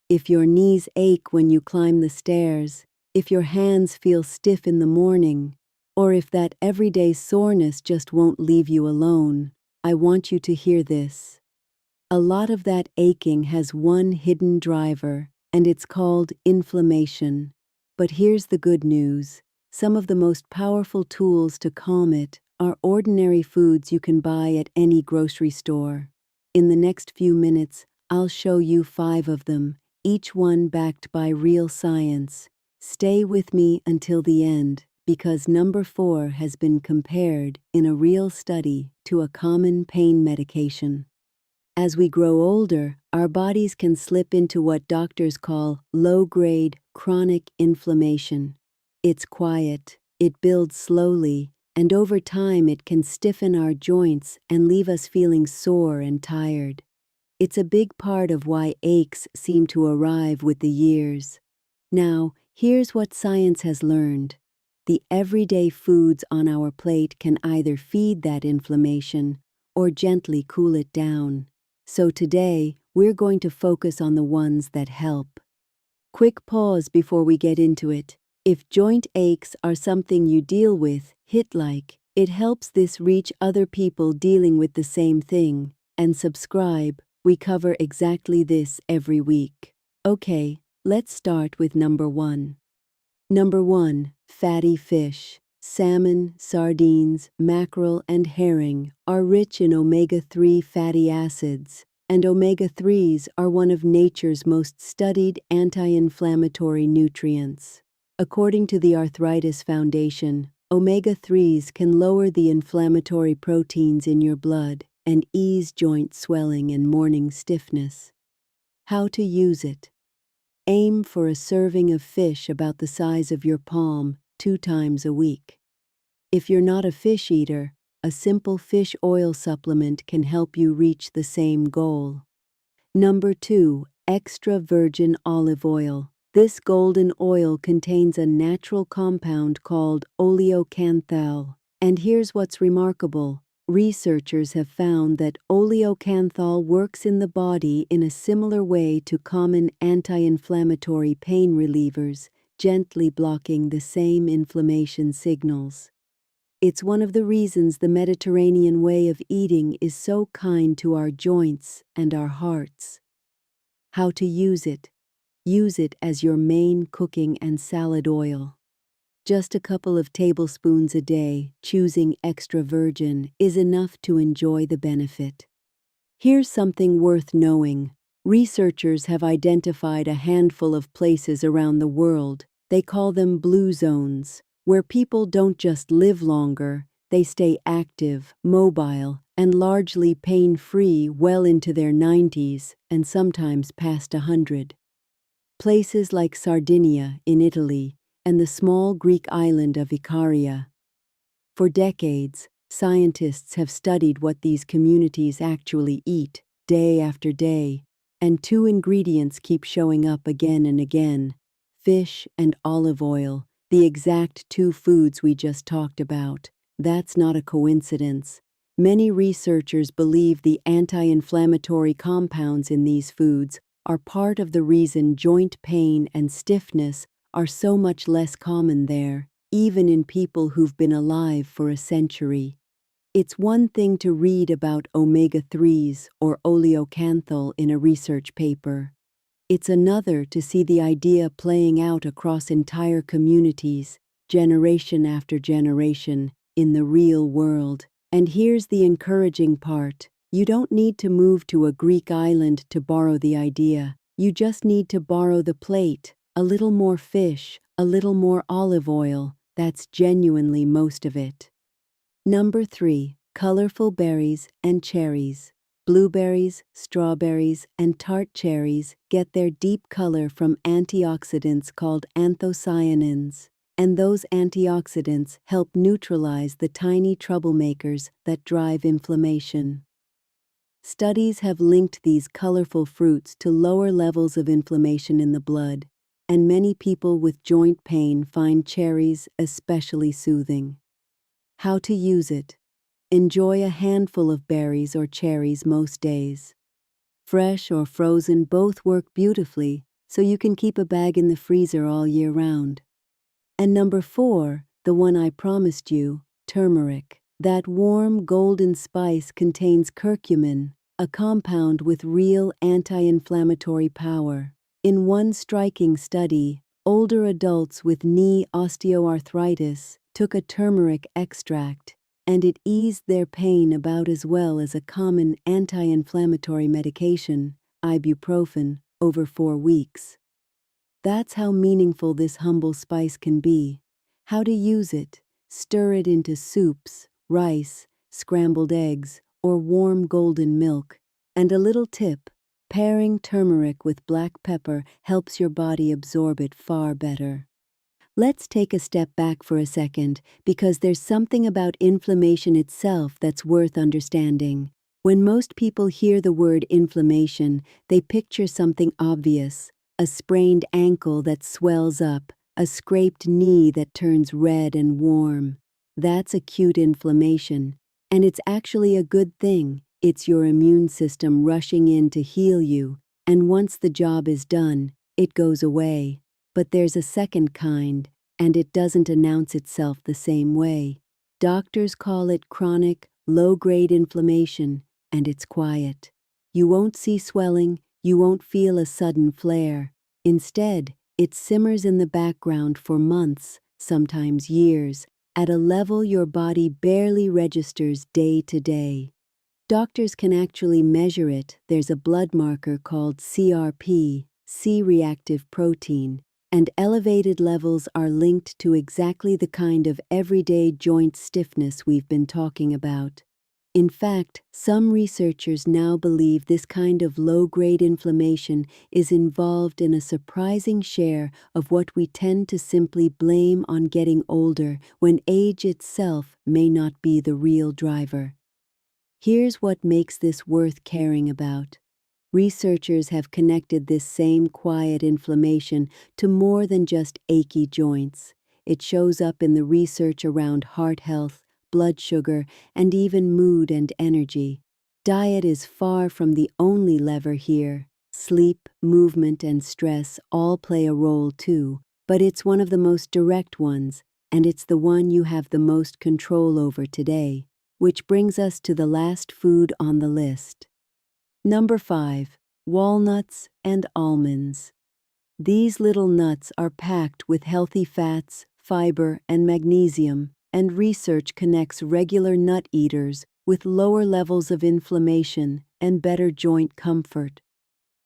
If your knees ache when you climb the stairs, if your hands feel stiff in the morning, or if that everyday soreness just won't leave you alone, I want you to hear this. A lot of that aching has one hidden driver, and it's called inflammation. But here's the good news. Some of the most powerful tools to calm it are ordinary foods you can buy at any grocery store. In the next few minutes, I'll show you 5 of them, each one backed by real science. Stay with me until the end, because number 4 has been compared in a real study to a common pain medication. As we grow older, our bodies can slip into what doctors call low-grade chronic inflammation. It's quiet, it builds slowly, and over time it can stiffen our joints and leave us feeling sore and tired. It's a big part of why aches seem to arrive with the years. Now, here's what science has learned. The everyday foods on our plate can either feed that inflammation or gently cool it down. So today, we're going to focus on the ones that help. Quick pause before we get into it. If joint aches are something you deal with, hit like. It helps this reach other people dealing with the same thing. And subscribe, we cover exactly this every week. Okay, let's start with number 1. Number 1, fatty fish. Salmon, sardines, mackerel, and herring are rich in omega-3 fatty acids, and omega-3s are one of nature's most studied anti-inflammatory nutrients. According to the Arthritis Foundation, omega-3s can lower the inflammatory proteins in your blood and ease joint swelling and morning stiffness. How to use it? Aim for a serving of fish about the size of your palm 2 times a week. If you're not a fish eater, a simple fish oil supplement can help you reach the same goal. Number 2, extra virgin olive oil. This golden oil contains a natural compound called oleocanthal. And here's what's remarkable. Researchers have found that oleocanthal works in the body in a similar way to common anti-inflammatory pain relievers, gently blocking the same inflammation signals. It's one of the reasons the Mediterranean way of eating is so kind to our joints and our hearts. How to use it? Use it as your main cooking and salad oil. Just a couple of tablespoons a day, choosing extra virgin, is enough to enjoy the benefit. Here's something worth knowing. Researchers have identified a handful of places around the world. They call them blue zones, where people don't just live longer, they stay active, mobile, and largely pain-free well into their 90s and sometimes past 100. Places like Sardinia in Italy and the small Greek island of Icaria. For decades, scientists have studied what these communities actually eat, day after day, and 2 ingredients keep showing up again and again: fish and olive oil, the exact 2 foods we just talked about. That's not a coincidence. Many researchers believe the anti-inflammatory compounds in these foods are part of the reason joint pain and stiffness are so much less common there, even in people who've been alive for a century. It's one thing to read about omega-3s or oleocanthal in a research paper. It's another to see the idea playing out across entire communities, generation after generation, in the real world. And here's the encouraging part. You don't need to move to a Greek island to borrow the idea. You just need to borrow the plate, a little more fish, a little more olive oil. That's genuinely most of it. Number 3, colorful berries and cherries. Blueberries, strawberries, and tart cherries get their deep color from antioxidants called anthocyanins, and those antioxidants help neutralize the tiny troublemakers that drive inflammation. Studies have linked these colorful fruits to lower levels of inflammation in the blood, and many people with joint pain find cherries especially soothing. How to use it? Enjoy a handful of berries or cherries most days. Fresh or frozen both work beautifully, so you can keep a bag in the freezer all year round. And number 4, the one I promised you, turmeric. That warm golden spice contains curcumin, a compound with real anti-inflammatory power. In one striking study, older adults with knee osteoarthritis took a turmeric extract, and it eased their pain about as well as a common anti-inflammatory medication, ibuprofen, over 4 weeks. That's how meaningful this humble spice can be. How to use it: stir it into soups, rice, scrambled eggs, or warm golden milk. And a little tip: pairing turmeric with black pepper helps your body absorb it far better. Let's take a step back for a second, because there's something about inflammation itself that's worth understanding. When most people hear the word inflammation, they picture something obvious: a sprained ankle that swells up, a scraped knee that turns red and warm. That's acute inflammation, and it's actually a good thing. It's your immune system rushing in to heal you, and once the job is done, it goes away. But there's a second kind, and it doesn't announce itself the same way. Doctors call it chronic, low-grade inflammation, and it's quiet. You won't see swelling, you won't feel a sudden flare. Instead, it simmers in the background for months, sometimes years, at a level your body barely registers day to day. Doctors can actually measure it. There's a blood marker called CRP, C-reactive protein, and elevated levels are linked to exactly the kind of everyday joint stiffness we've been talking about. In fact, some researchers now believe this kind of low-grade inflammation is involved in a surprising share of what we tend to simply blame on getting older, when age itself may not be the real driver. Here's what makes this worth caring about. Researchers have connected this same quiet inflammation to more than just achy joints. It shows up in the research around heart health, blood sugar, and even mood and energy. Diet is far from the only lever here. Sleep, movement, and stress all play a role too, but it's one of the most direct ones, and it's the one you have the most control over today. Which brings us to the last food on the list. Number 5, walnuts and almonds. These little nuts are packed with healthy fats, fiber, and magnesium, and research connects regular nut eaters with lower levels of inflammation and better joint comfort.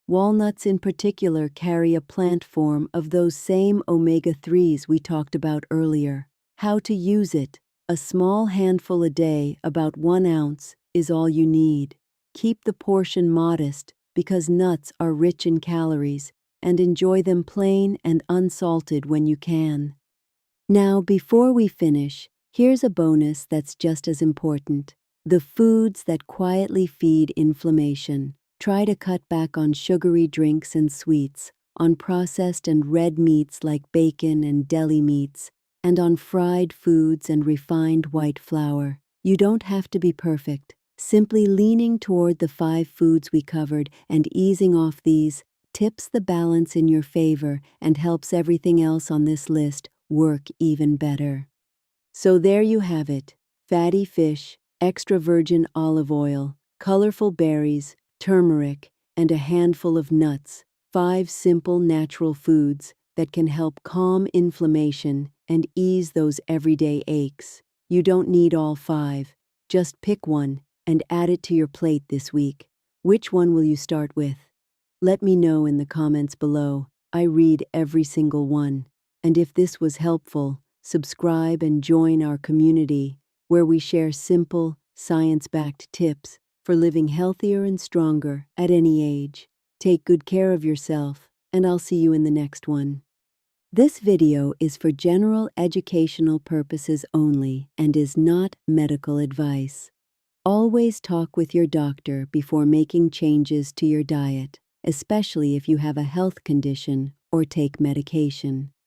Walnuts in particular carry a plant form of those same omega-3s we talked about earlier. How to use it: a small handful a day, about 1 ounce, is all you need. Keep the portion modest, because nuts are rich in calories, and enjoy them plain and unsalted when you can. Now, before we finish, here's a bonus that's just as important: the foods that quietly feed inflammation. Try to cut back on sugary drinks and sweets, on processed and red meats like bacon and deli meats, and on fried foods and refined white flour. You don't have to be perfect. Simply leaning toward the 5 foods we covered and easing off these tips the balance in your favor and helps everything else on this list work even better. So there you have it: fatty fish, extra virgin olive oil, colorful berries, turmeric, and a handful of nuts. 5 simple natural foods that can help calm inflammation and ease those everyday aches. You don't need all 5. Just pick one and add it to your plate this week. Which one will you start with? Let me know in the comments below. I read every single one. And if this was helpful, subscribe and join our community, where we share simple, science-backed tips for living healthier and stronger at any age. Take good care of yourself, and I'll see you in the next one. This video is for general educational purposes only and is not medical advice. Always talk with your doctor before making changes to your diet, especially if you have a health condition or take medication.